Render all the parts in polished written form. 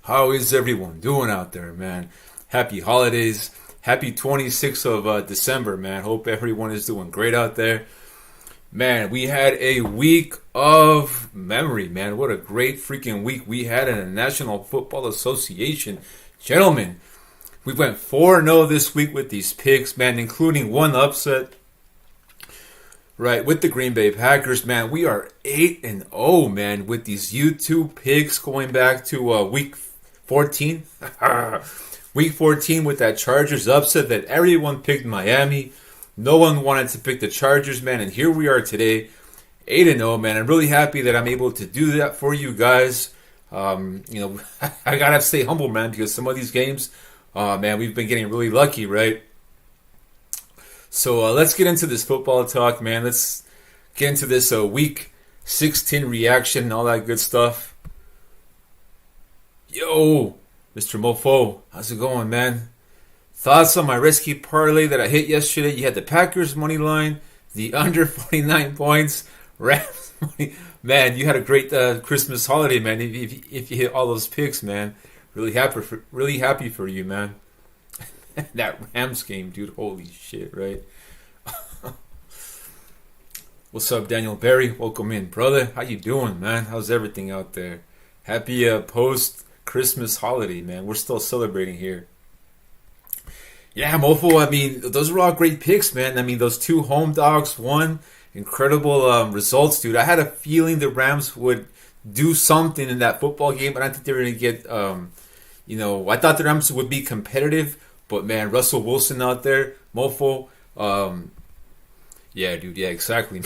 How is everyone doing out there, man? Happy holidays. Happy 26th of December, man. Hope everyone is doing great out there. Man, we had a week of memory, man. What a great freaking week we had in the National Football Association. Gentlemen, we went 4-0 this week with these picks, man, including one upset. Right, with the Green Bay Packers, man, we are 8-0, man, with these YouTube picks going back to week 14. Week 14 with that Chargers upset that everyone picked Miami. No one wanted to pick the Chargers, man, and here we are today, 8-0, man. I'm really happy that I'm able to do that for you guys. I gotta stay humble, man, because some of these games, man, we've been getting really lucky, right? So let's get into this football talk, man. Let's get into this week 16 reaction and all that good stuff. Yo, Mr. Mofo, how's it going, man? Thoughts on my risky parlay that I hit yesterday? You had the Packers money line, the under 49 points, Rams money. Man, you had a great Christmas holiday, man. If you hit all those picks, man, really happy for you, man. That Rams game, dude, holy shit, right? What's up, Daniel Berry? Welcome in, brother. How you doing, man? How's everything out there? Happy post-Christmas holiday, man. We're still celebrating here. Yeah, Mofo, I mean, those were all great picks, man. I mean, those two home dogs won. Incredible results, dude. I had a feeling the Rams would do something in that football game, but I think they were going to get, I thought the Rams would be competitive. But, man, Russell Wilson out there, Mofo. Yeah, dude, yeah, exactly.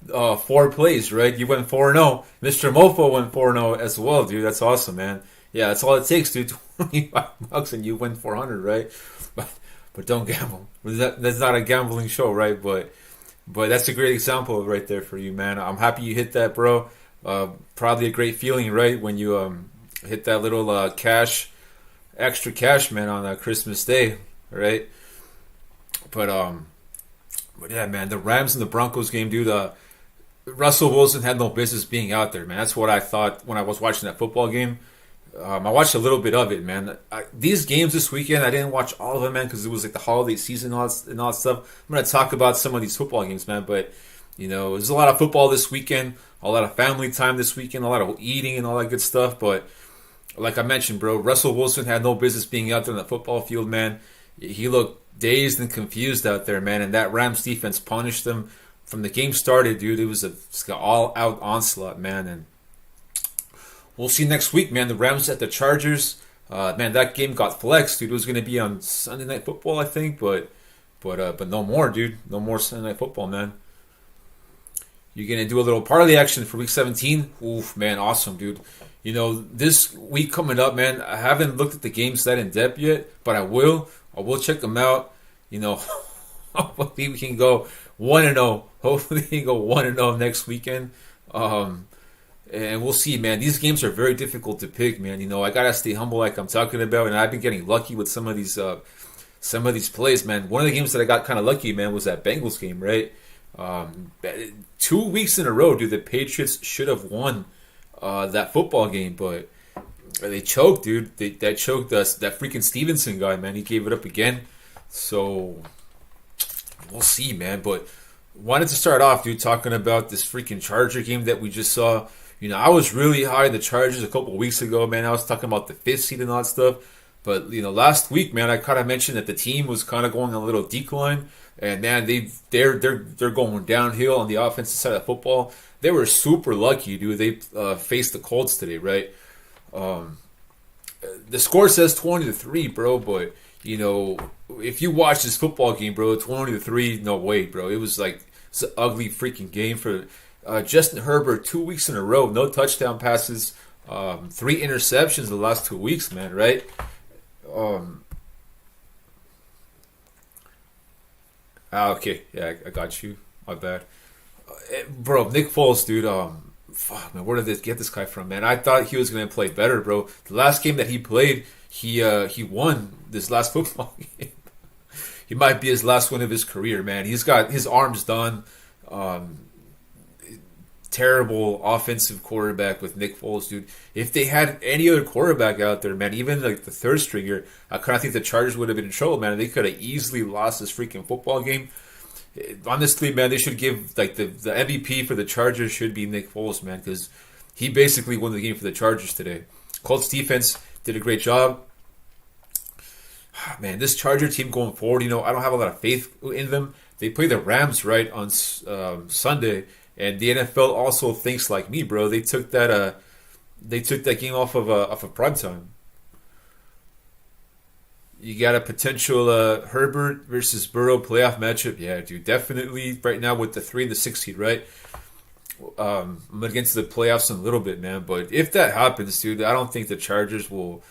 4 plays, right? You went 4-0. Mr. Mofo went 4-0 as well, dude. That's awesome, man. Yeah, that's all it takes, dude. $25 and you win 400, right? But don't gamble. That's not a gambling show, right? But that's a great example right there for you, man. I'm happy you hit that, bro. Probably a great feeling, right? When you hit that little extra cash, man, on Christmas Day, right? But yeah, man, the Rams and the Broncos game, dude. Russell Wilson had no business being out there, man. That's what I thought when I was watching that football game. I watched a little bit of it, man. These games this weekend, I didn't watch all of them, man, because it was like the holiday season and all that stuff. I'm gonna talk about some of these football games, man. But there's a lot of football this weekend, a lot of family time this weekend, a lot of eating and all that good stuff, but. Like I mentioned, bro, Russell Wilson had no business being out there on the football field, man. He looked dazed and confused out there, man, and that Rams defense punished them from the game started, dude. It was an all-out onslaught, man, and we'll see next week, man. The Rams at the Chargers, man, that game got flexed, dude. It was going to be on Sunday Night Football, I think, but no more, dude. No more Sunday Night Football, man. You're going to do a little parlay action for Week 17? Oof, man, awesome, dude. This week coming up, man, I haven't looked at the games that in depth yet, but I will. I will check them out. Hopefully we can go 1-0. Hopefully we can go 1-0 next weekend. And we'll see, man. These games are very difficult to pick, man. I gotta stay humble, like I'm talking about, and I've been getting lucky with some of these plays, man. One of the games that I got kind of lucky, man, was that Bengals game, right? 2 weeks in a row, dude. The Patriots should have won that football game, but they choked, dude. That choked us. That freaking Stevenson guy, man. He gave it up again. So we'll see, man. But wanted to start off, dude, talking about this freaking Charger game that we just saw. I was really high in the Chargers a couple of weeks ago, man. I was talking about the 5th seed and all that stuff. But last week, man, I kind of mentioned that the team was kind of going on a little decline, and man, they're going downhill on the offensive side of football. They were super lucky, dude. They faced the Colts today, right? The score says 20-3, bro. But if you watch this football game, bro, 20-3, no way, bro. It was like it's an ugly freaking game for Justin Herbert. 2 weeks in a row, no touchdown passes, 3 interceptions the last 2 weeks, man. Right? Okay, yeah, I got you. My bad. Bro, Nick Foles, dude, fuck, man, where did they get this guy from, man? I thought he was going to play better, bro. The last game that he played, he won this last football game. He might be his last win of his career, man. He's got his arms done. 10 terrible offensive quarterback with Nick Foles, dude. If they had any other quarterback out there, man, even like the third stringer, I kind of think the Chargers would have been in trouble, man. They could have easily lost this freaking football game. Honestly, man, they should give like the MVP for the Chargers should be Nick Foles, man, because he basically won the game for the Chargers today. Colts defense did a great job. Man, this Charger team going forward, I don't have a lot of faith in them. They play the Rams right on Sunday, and the NFL also thinks like me, bro. They took that game off of prime time. You got a potential Herbert versus Burrow playoff matchup. Yeah, dude, definitely right now with the 3 and the 6 seed, right? I'm against the playoffs in a little bit, man. But if that happens, dude, I don't think the Chargers will.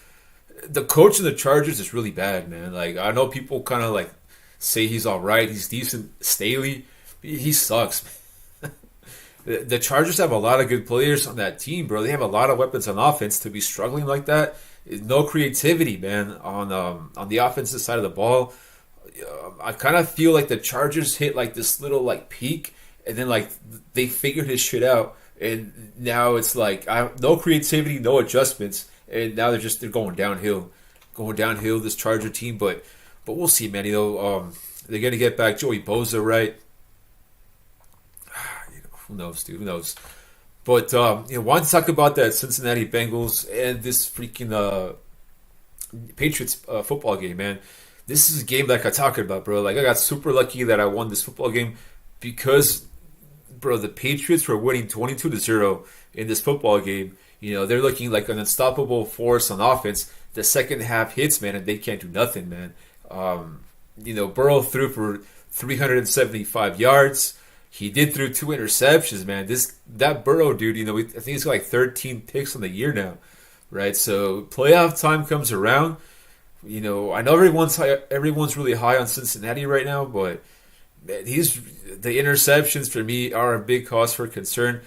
The coach of the Chargers is really bad, man. Like, I know people kind of like say he's all right, he's decent. Staley, he sucks. The Chargers have a lot of good players on that team, bro. They have a lot of weapons on offense. To be struggling like that, no creativity, man, on the offensive side of the ball. I kind of feel like the Chargers hit like this little like peak, and then like they figured his shit out, and now it's like no creativity, no adjustments. And now they're going downhill, this Charger team. But we'll see, man. They're gonna get back Joey Bosa, right? Who knows, dude? Who knows? But wanted to talk about that Cincinnati Bengals and this freaking Patriots football game, man. This is a game like I talked about, bro. Like I got super lucky that I won this football game because, bro, the Patriots were winning 22-0 in this football game. They're looking like an unstoppable force on offense. The second half hits, man, and they can't do nothing, man. Burrow threw for 375 yards. He did throw 2 interceptions, man. That Burrow dude, I think he's got like 13 picks on the year now, right? So playoff time comes around. I know everyone's really high on Cincinnati right now, but man, the interceptions for me are a big cause for concern.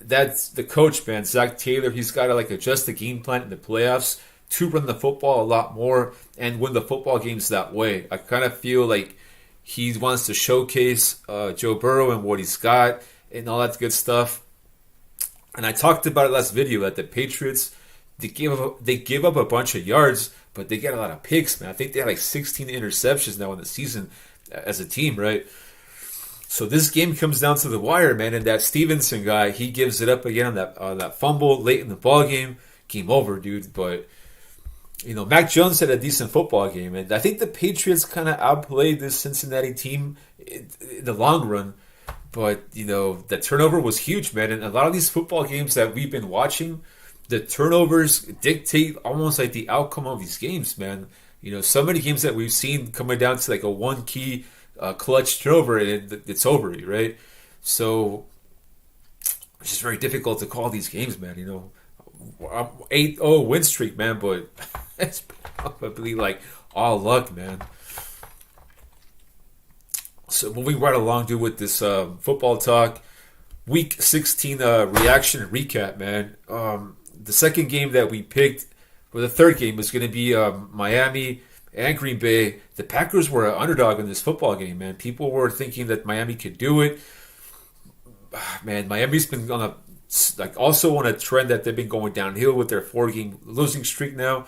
That's the coach, man, Zach Taylor. He's got to like adjust the game plan in the playoffs to run the football a lot more and win the football games that way. I kind of feel like he wants to showcase Joe Burrow and what he's got and all that good stuff. And I talked about it last video that the Patriots they give up a bunch of yards, but they get a lot of picks, man. I think they had like 16 interceptions now in the season as a team, right? So this game comes down to the wire, man, and that Stevenson guy, he gives it up again on that fumble late in the ball game. Game over, dude. But Mac Jones had a decent football game, and I think the Patriots kind of outplayed this Cincinnati team in the long run. But the turnover was huge, man, and a lot of these football games that we've been watching, the turnovers dictate almost like the outcome of these games, man. So many games that we've seen coming down to like a one key. Clutch turnover and it's over, right? So it's just very difficult to call these games, man. 8-0 win streak, man, but it's probably like all luck, man. So moving right along, dude, with this football talk, Week 16 reaction and recap, man. The second game that we picked, or the third game, was going to be Miami and Green Bay. The Packers were an underdog in this football game, man. People were thinking that Miami could do it. Man, Miami's been also on a trend that they've been going downhill with their 4-game losing streak now.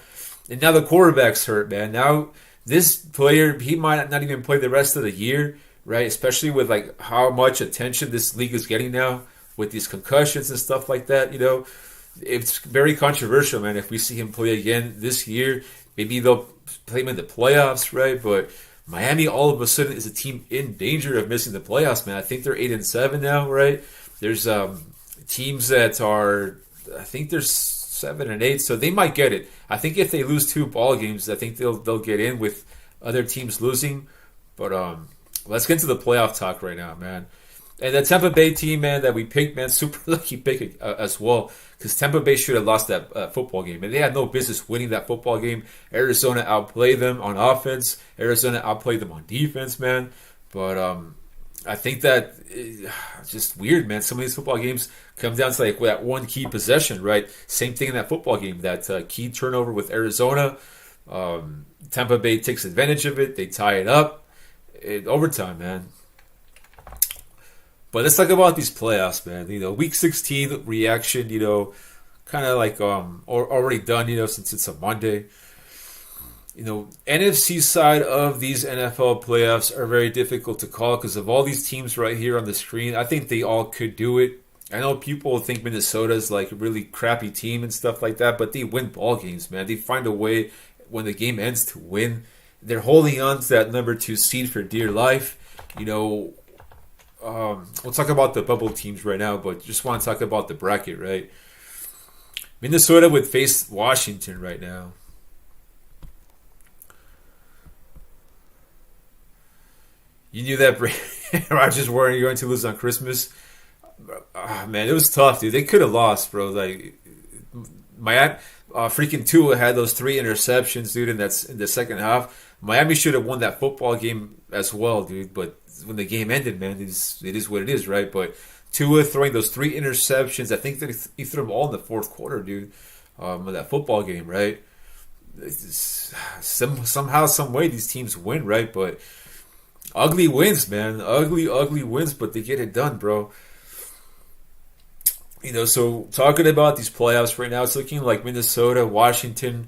And now the quarterback's hurt, man. Now this player, he might not even play the rest of the year, right? Especially with like how much attention this league is getting now with these concussions and stuff like that. It's very controversial, man. If we see him play again this year, maybe they'll play him in the playoffs, right? But Miami all of a sudden is a team in danger of missing the playoffs, man. I think they're 8-7 now, right? There's teams that are, I think they're 7-8, so they might get it. I think if they lose 2 ball games, I think they'll get in with other teams losing. But let's get into the playoff talk right now, man. And the Tampa Bay team, man, that we picked, man, super lucky pick as well, because Tampa Bay should have lost that football game. And they had no business winning that football game. Arizona outplayed them on offense. Arizona outplayed them on defense, man. But I think that it's just weird, man. Some of these football games come down to like that one key possession, right? Same thing in that football game, that key turnover with Arizona. Tampa Bay takes advantage of it. They tie it up in overtime, man. But let's talk about these playoffs, man. Week 16 reaction. Kind of like already done. Since it's a Monday. NFC side of these NFL playoffs are very difficult to call because of all these teams right here on the screen. I think they all could do it. I know people think Minnesota's like a really crappy team and stuff like that, but they win ball games, man. They find a way when the game ends to win. They're holding on to that number 2 seed for dear life. We'll talk about the bubble teams right now, but just want to talk about the bracket, right? Minnesota would face Washington right now. You knew that Rodgers weren't going to lose on Christmas. Man, it was tough, dude. They could have lost, bro. Like, Miami, freaking Tua had those 3 interceptions, dude, and that's in the second half. Miami should have won that football game as well, dude. But when the game ended, man, it is what it is, right? But Tua throwing those 3 interceptions, I think that he threw them all in the fourth quarter, dude, of that football game, right? Somehow, some way, these teams win, right? But ugly wins, man. Ugly wins, but they get it done, bro. So talking about these playoffs right now, it's looking like Minnesota, Washington,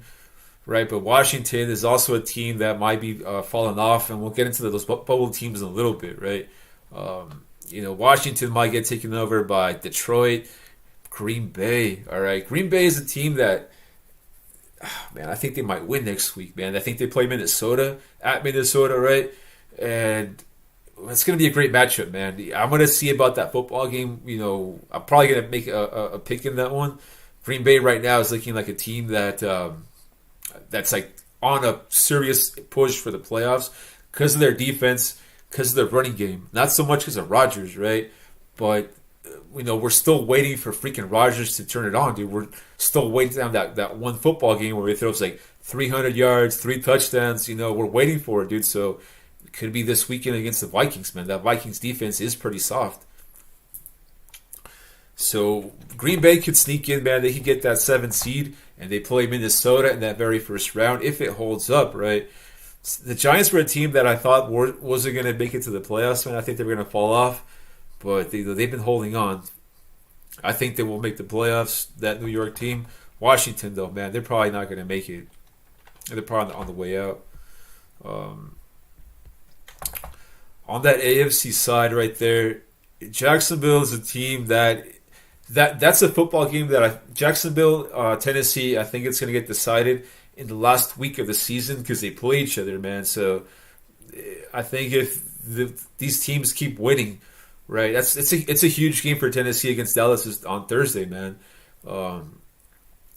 right? But Washington is also a team that might be falling off, and we'll get into those bubble teams in a little bit, right? Washington might get taken over by Detroit, Green Bay, all right? Green Bay is a team that, man, I think they might win next week, man. I think they play Minnesota, at Minnesota, right? And it's going to be a great matchup, man. I'm going to see about that football game. I'm probably going to make a pick in that one. Green Bay right now is looking like a team that that's like on a serious push for the playoffs because of their defense, because of their running game. Not so much because of Rodgers, right? But we're still waiting for freaking Rodgers to turn it on, dude. We're still waiting on that one football game where he throws like 300 yards, 3 touchdowns. We're waiting for it, dude. So could be this weekend against the Vikings, man. That Vikings defense is pretty soft. So Green Bay could sneak in, man. They could get that 7th seed, and they play Minnesota in that very first round if it holds up, right? The Giants were a team that I thought wasn't going to make it to the playoffs, man. I think they were going to fall off, but they've been holding on. I think they will make the playoffs, that New York team. Washington, though, man, they're probably not going to make it. They're probably on the way out. On that AFC side right there, Jacksonville is a team that's a football game that Jacksonville, Tennessee, I think it's going to get decided in the last week of the season because they play each other, man. So I think if these teams keep winning, right, it's a huge game for Tennessee against Dallas on Thursday, man.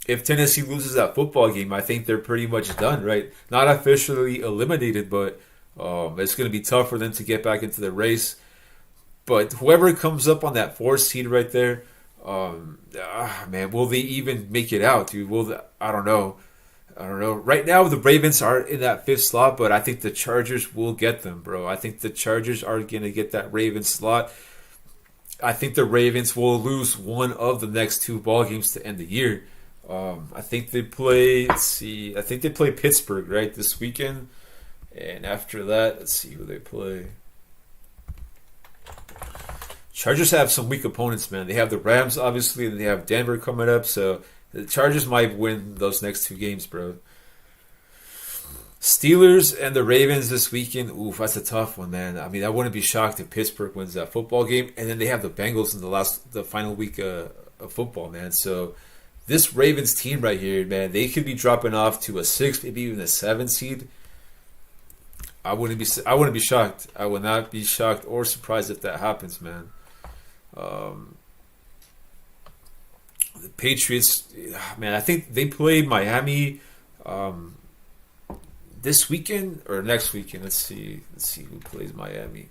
If Tennessee loses that football game, I think they're pretty much done, right? Not officially eliminated, but it's going to be tough for them to get back into the race. But whoever comes up on that 4th seed right there, man, will they even make it out, dude? I don't know. Right now, the Ravens are in that 5th slot, but I think the Chargers will get them, bro. I think the Chargers are going to get that Ravens slot. I think the Ravens will lose one of the next 2 ball games to end the year. I think they play, I think they play Pittsburgh, right, this weekend. And after that, let's see who they play. Chargers have some weak opponents, man. They have the Rams, obviously, and they have Denver coming up. So the Chargers might win those next 2 games, bro. Steelers and the Ravens this weekend. Oof, that's a tough one, man. I mean, I wouldn't be shocked if Pittsburgh wins that football game. And then they have the Bengals in the final week of football, man. So this Ravens team right here, man, they could be dropping off to a 6th, maybe even a 7th seed. I wouldn't be shocked. I would not be shocked or surprised if that happens, man. The Patriots, man, I think they play Miami this weekend or next weekend. Let's see who plays Miami.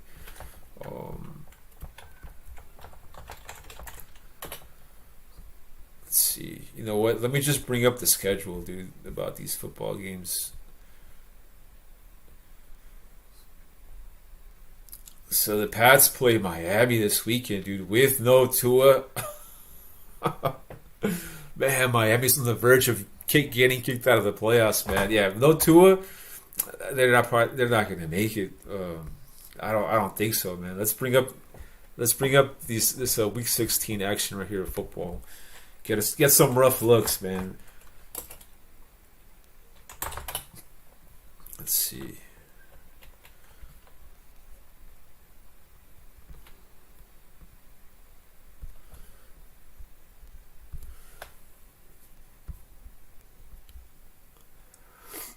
Let's see. You know what? Let me just bring up the schedule, dude, about these football games. So the Pats play Miami this weekend, dude, with no Tua. Man, Miami's on the verge of getting kicked out of the playoffs, man. Yeah, no Tua, they're not going to make it. I don't think so, man. Let's bring up let's bring up this week 16 action right here of football. Get some rough looks, man. Let's see.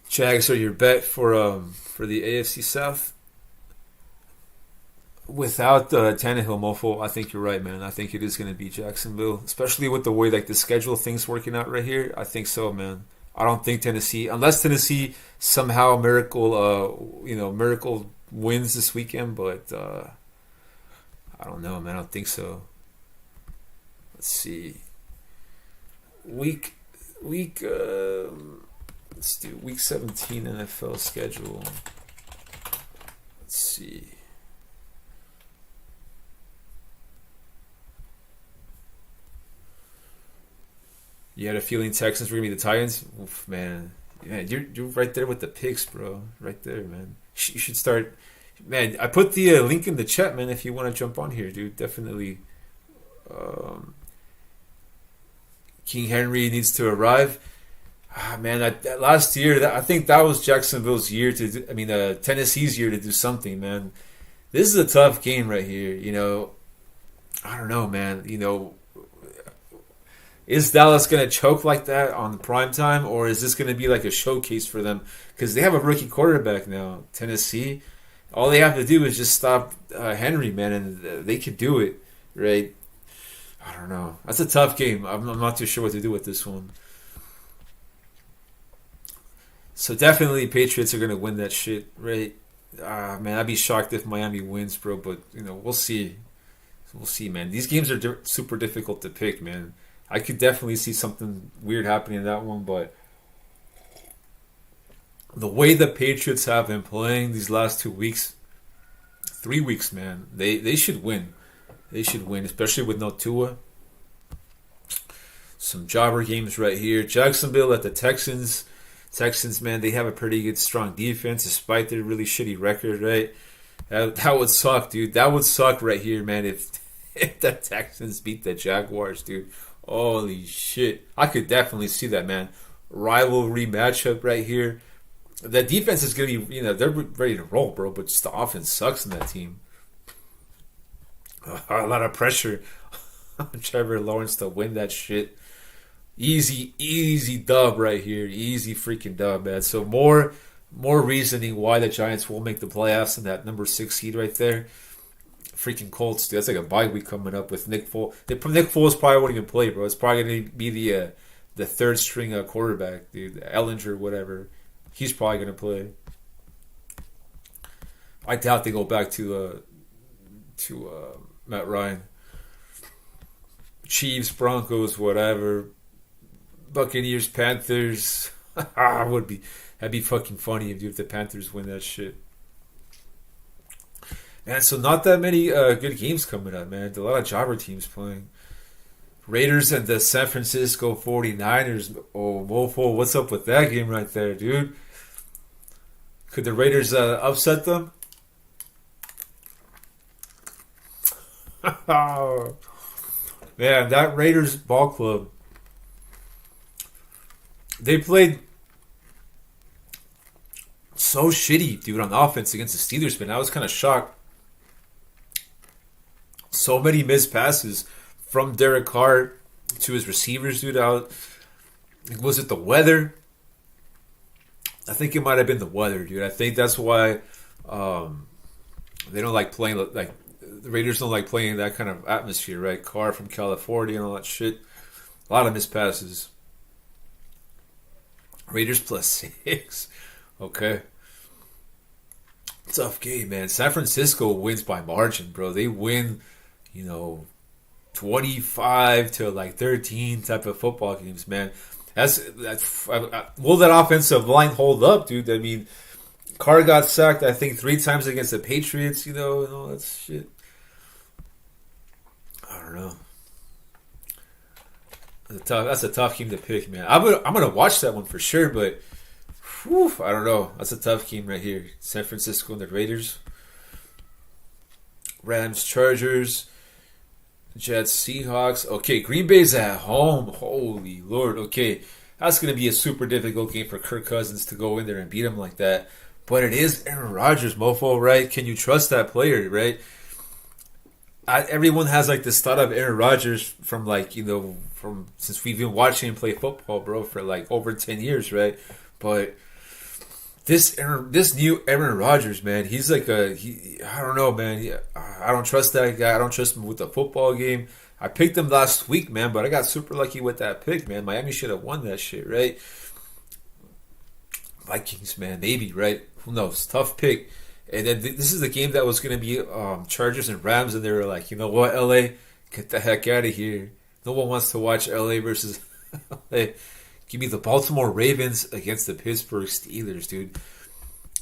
Jags are your bet for the AFC South. Without Tannehill, mofo, I think you're right, man. I think it is going to be Jacksonville, especially with the way like the schedule things working out right here. I think so, man. I don't think Tennessee, unless Tennessee somehow miracle wins this weekend, but I don't know, man. I don't think so. Let's see. Let's do week 17 NFL schedule. Let's see. You had a feeling Texans were gonna be the Titans? Oof, man, you're right there with the picks, bro. Right there, man. You should start. Man, I put the link in the chat, man. If you want to jump on here, dude, definitely. King Henry needs to arrive. Man, that last year, I think that was Jacksonville's year to do, Tennessee's year to do something, man. This is a tough game right here, I don't know, man. Is Dallas going to choke like that on the prime time, or is this going to be like a showcase for them? Because they have a rookie quarterback now, Tennessee. All they have to do is just stop Henry, man, and they could do it, right? I don't know. That's a tough game. I'm not too sure what to do with this one. So definitely Patriots are going to win that shit, right? Man, I'd be shocked if Miami wins, bro, but, we'll see. We'll see, man. These games are super difficult to pick, man. I could definitely see something weird happening in that one, but the way the Patriots have been playing these last 2 weeks, 3 weeks, man, they should win. They should win, especially with no Tua. Some jobber games right here. Jacksonville at the Texans. Texans, man, they have a pretty good, strong defense despite their really shitty record, right? That would suck, dude. That would suck right here, man, if the Texans beat the Jaguars, dude. Holy shit. I could definitely see that, man. Rivalry matchup right here. That defense is going to be, they're ready to roll, bro, but just the offense sucks in that team. A lot of pressure on Trevor Lawrence to win that shit. Easy dub right here. Easy freaking dub, man. So more reasoning why the Giants will make the playoffs in that number 6 seed right there. Freaking Colts, dude. That's like a bye week coming up with Nick Foles. Nick Foles probably won't even play, bro. It's probably going to be the third string quarterback, dude. Ellinger, whatever. He's probably going to play. I doubt they go back to Matt Ryan. Chiefs, Broncos, whatever. Buccaneers, Panthers. That'd be fucking funny if the Panthers win that shit. Man, so not that many good games coming up, man. A lot of jobber teams playing. Raiders and the San Francisco 49ers. Oh, mofo, what's up with that game right there, dude? Could the Raiders upset them? Man, that Raiders ball club. They played so shitty, dude, on offense against the Steelers, man. I was kind of shocked. So many missed passes from Derek Carr to his receivers, dude. Was it the weather? I think it might have been the weather, dude. I think that's why they don't like playing, like, the Raiders don't like playing in that kind of atmosphere, right? Carr from California and all that shit. A lot of missed passes. Raiders +6. Okay. Tough game, man. San Francisco wins by margin, bro. They win, 25 to like 13 type of football games, man. Will that offensive line hold up, dude? I mean, Carr got sacked, I think, 3 times against the Patriots, and all that shit. I don't know. That's a tough game to pick, man. I'm gonna watch that one for sure, but I don't know. That's a tough game right here. San Francisco and the Raiders. Rams, Chargers, Jets, Seahawks. Okay, Green Bay's at home. Holy Lord. Okay, that's going to be a super difficult game for Kirk Cousins to go in there and beat him like that. But it is Aaron Rodgers, mofo, right? Can you trust that player, right? Everyone has like this thought of Aaron Rodgers from like, from since we've been watching him play football, bro, for like over 10 years, right? But this new Aaron Rodgers, man, he's like I don't know, man. I don't trust that guy. I don't trust him with the football game. I picked him last week, man, but I got super lucky with that pick, man. Miami should have won that shit, right? Vikings, man, maybe, right? Who knows? Tough pick. And then this is the game that was going to be Chargers and Rams, and they were like, you know what, LA, get the heck out of here. No one wants to watch LA versus LA. Give me the Baltimore Ravens against the Pittsburgh Steelers, dude.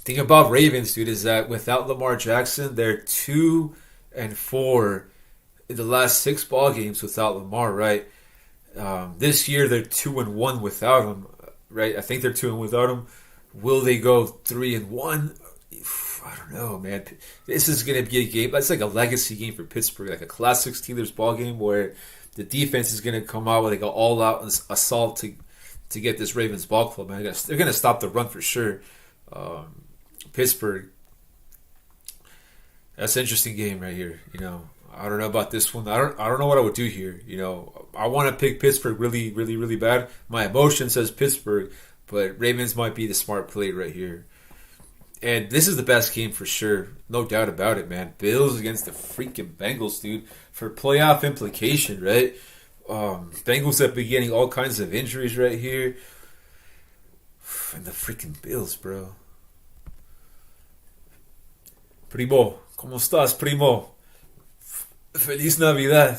Thing about Ravens, dude, is that without Lamar Jackson, they're 2-4 in the last 6 ball games without Lamar, right? This year they're 2-1 without him, right? I think they're 2-1 without him. Will they go 3-1? I don't know, man. This is going to be a game. That's like a legacy game for Pittsburgh, like a classic Steelers ball game where the defense is going to come out with like an all-out assault to get this Ravens ball club, man. They're going to stop the run for sure. Pittsburgh. That's an interesting game right here. I don't know about this one. I don't know what I would do here. I want to pick Pittsburgh really, really, really bad. My emotion says Pittsburgh, but Ravens might be the smart play right here. And this is the best game for sure. No doubt about it, man. Bills against the freaking Bengals, dude. For playoff implication, right? Bengals have been getting all kinds of injuries right here. And the freaking Bills, bro. Primo, ¿cómo estás, primo? Feliz Navidad.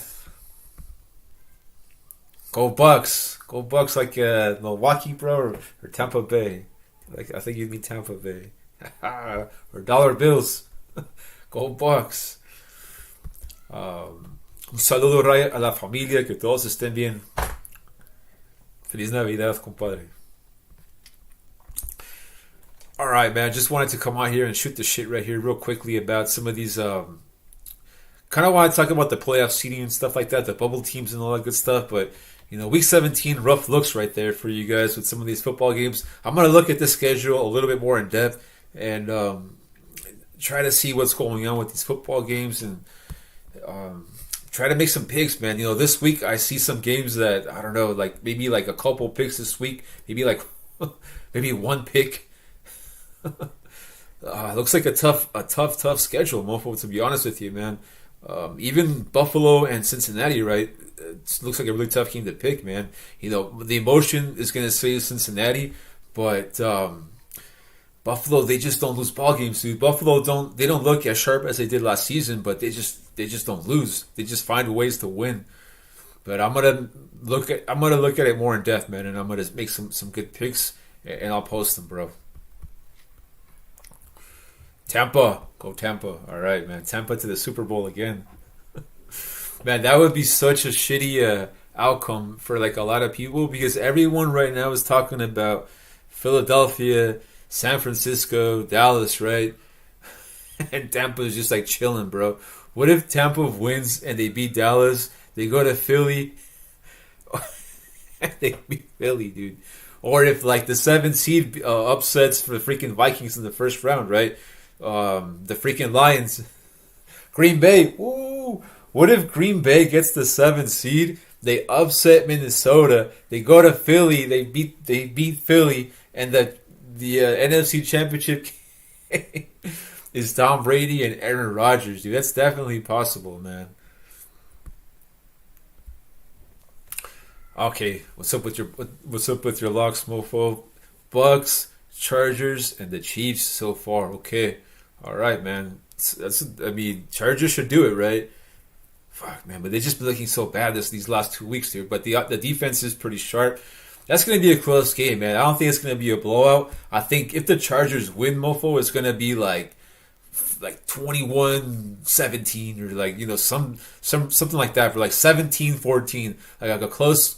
Go Bucks. Go Bucks like Milwaukee, bro, or Tampa Bay. Like I think you mean Tampa Bay. Or dollar bills. Go Bucks. Un saludo a la familia, que todos estén bien. Feliz Navidad, compadre. Alright, man, just wanted to come out here and shoot the shit right here real quickly about some of these kind of want to talk about the playoff seeding and stuff like that, the bubble teams and all that good stuff, but week 17, rough looks right there for you guys with some of these football games. I'm going to look at the schedule a little bit more in depth and try to see what's going on with these football games and try to make some picks, man. This week I see some games that, I don't know, like maybe like a couple picks this week, maybe like maybe one pick. Looks like a tough schedule, mofo, to be honest with you, man. Even Buffalo and Cincinnati, right? It looks like a really tough game to pick, man. The emotion is going to say Cincinnati, but Buffalo, they just don't lose ball games, dude. Buffalo don't look as sharp as they did last season, but they just don't lose. They just find ways to win. But I'm gonna look at it more in depth, man, and I'm gonna make some good picks, and I'll post them, bro. Tampa, go Tampa! All right, man. Tampa to the Super Bowl again. Man, that would be such a shitty outcome for like a lot of people because everyone right now is talking about Philadelphia, San Francisco, Dallas, right? And Tampa is just like chilling, bro. What if Tampa wins and they beat Dallas? They go to Philly, and they beat Philly, dude. Or if like the 7th seed upsets for the freaking Vikings in the first round, right? The freaking Lions, Green Bay. Woo! What if Green Bay gets the 7th seed? They upset Minnesota. They go to Philly. They beat Philly, and the NFC Championship is Tom Brady and Aaron Rodgers, dude. That's definitely possible, man. Okay, what's up with your locks, mofo? Bucks, Chargers, and the Chiefs so far. Okay, all right, man. Chargers should do it, right? Fuck, man, but they've just been looking so bad these last 2 weeks, dude. But the defense is pretty sharp. That's going to be a close game, man. I don't think it's going to be a blowout. I think if the Chargers win, mofo, it's going to be like 21-17 or like something like that, for like 17-14, like a close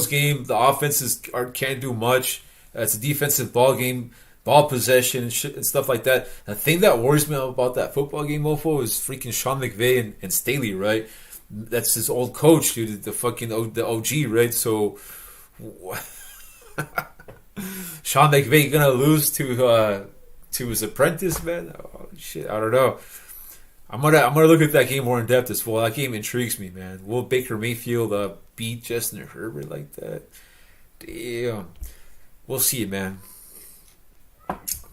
game. The offenses can't do much. It's a defensive ball game. ball possession and shit and stuff like that. The thing that worries me about that football game, mofo, is freaking Sean McVay and Staley, right? That's his old coach, dude. The fucking the OG, right? So Sean McVay gonna lose to his apprentice, man? Oh, shit, I don't know. I'm gonna look at that game more in depth as well. That game intrigues me, man. Will Baker Mayfield beat Justin Herbert like that? Damn. We'll see, man.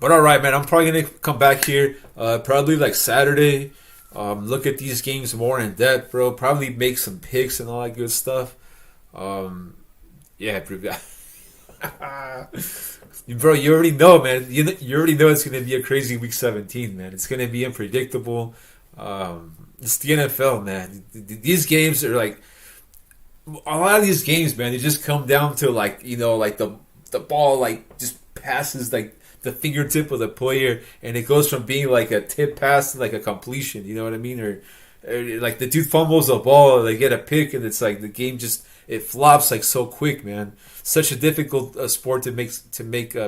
But all right, man. I'm probably gonna come back here, probably like Saturday. Look at these games more in depth, bro. Probably make some picks and all that good stuff. Yeah, bro. Bro, you already know, man. You already know it's gonna be a crazy week 17, man. It's gonna be unpredictable. It's the NFL, man. These games are like a lot of these games, man. They just come down to like like the ball like just passes like the fingertip of the player, and it goes from being like a tip pass to like a completion. You know what I mean? Or like the dude fumbles the ball, or they get a pick, and it's like the game just it flops like so quick, man. Such a difficult sport to make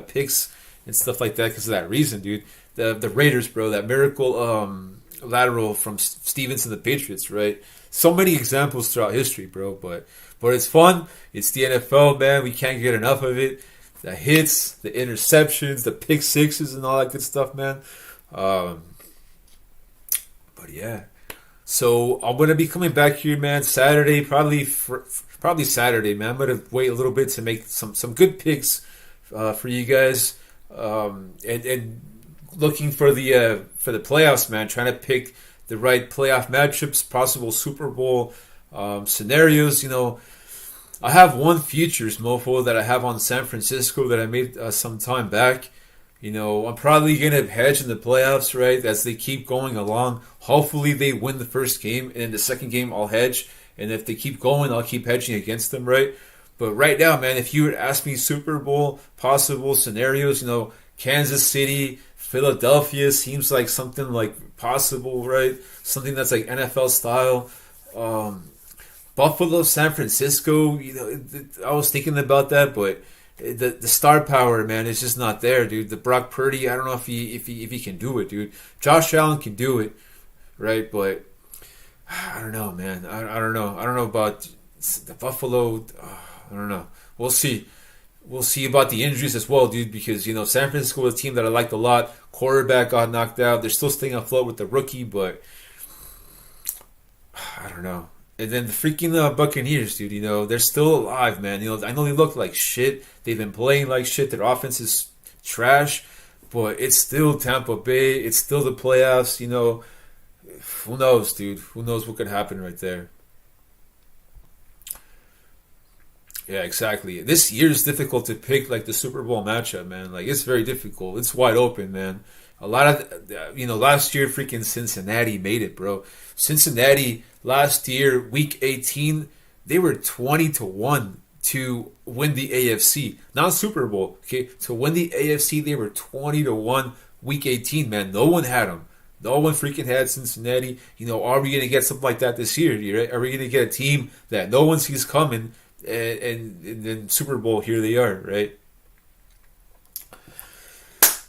picks and stuff like that because of that reason, dude. The Raiders, bro, that miracle lateral from Stevens and the Patriots, right? So many examples throughout history, bro. But it's fun. It's the NFL, man. We can't get enough of it. The hits, the interceptions, the pick sixes, and all that good stuff, man. But yeah. So I'm gonna be coming back here, man. Saturday, probably Saturday, man. I'm gonna wait a little bit to make some good picks for you guys, and looking for the playoffs, man. Trying to pick the right playoff matchups, possible Super Bowl scenarios. I have one futures mofo that I have on San Francisco that I made some time back. I'm probably gonna hedge in the playoffs, right? As they keep going along. Hopefully they win the first game, and in the second game I'll hedge. And if they keep going, I'll keep hedging against them, right? But right now, man, if you would ask me Super Bowl possible scenarios, Kansas City, Philadelphia seems like something like possible, right? Something that's like NFL style. Buffalo, San Francisco, I was thinking about that, but the star power, man, is just not there, dude. The Brock Purdy, I don't know if he can do it, dude. Josh Allen can do it, right? But I don't know, man. I don't know. I don't know about the Buffalo. I don't know. We'll see. We'll see about the injuries as well, dude, because, San Francisco was a team that I liked a lot. Quarterback got knocked out. They're still staying afloat with the rookie, but I don't know. And then the freaking Buccaneers, dude, they're still alive, man. I know they look like shit. They've been playing like shit. Their offense is trash, but it's still Tampa Bay. It's still the playoffs, Who knows, dude? Who knows what could happen right there? Yeah, exactly. This year is difficult to pick like the Super Bowl matchup, man. Like it's very difficult. It's wide open, man. A lot of last year freaking Cincinnati made it, bro. Cincinnati last year, week 18, they were 20-1 to win the AFC, not Super Bowl. Okay, to win the AFC, they were 20-1 week 18, man. No one had them. No one freaking had Cincinnati. Are we going to get something like that this year? Right? Are we going to get a team that no one sees coming, and then Super Bowl, here they are, right?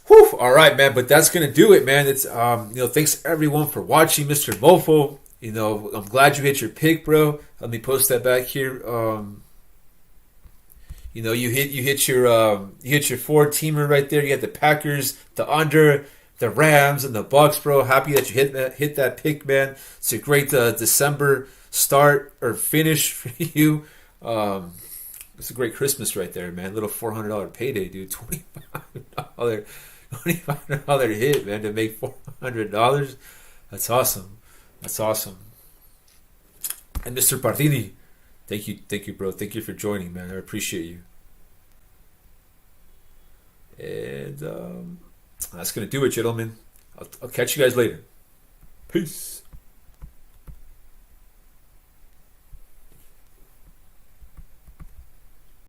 Whew, all right, man. But that's going to do it, man. It's thanks everyone for watching, Mr. Mofo. I'm glad you hit your pick, bro. Let me post that back here. You hit your four-teamer right there. You had the Packers, the under, the Rams, and the Bucks, bro. Happy that you hit that pick, man. It's a great December start or finish for you. It's a great Christmas right there, man. Little $400 payday, dude. $25 hit, man, to make $400. That's awesome. That's awesome. And Mr. Partini, thank you, bro. Thank you for joining, man. I appreciate you. And that's gonna do it, gentlemen. I'll catch you guys later. Peace.